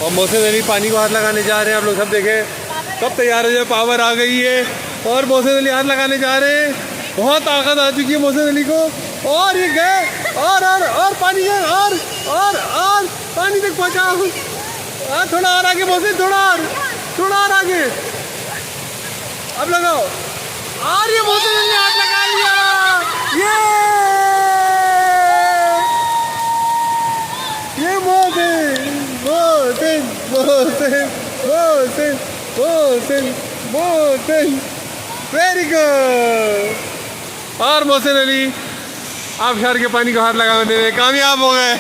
और मोहसिन अली पानी को हाथ लगाने जा रहे हैं। आप लोग सब देखें, सब तैयार हो जाए, पावर आ गई है और मोहसिन अली हाथ लगाने जा रहे हैं। बहुत ताकत आ चुकी है मोहसिन अली को और ये गए और पानी है और पानी तक पहुंचा। थोड़ा और आगे मोहसिन, थोड़ा और आगे। अब लगाओ और ये मोहसिन अली ने हाथ लगा लिया। ये मोहसिन वेरी गुड। और मोहसिन अली आबशार के पानी को हाथ लगाने में कामयाब हो गए।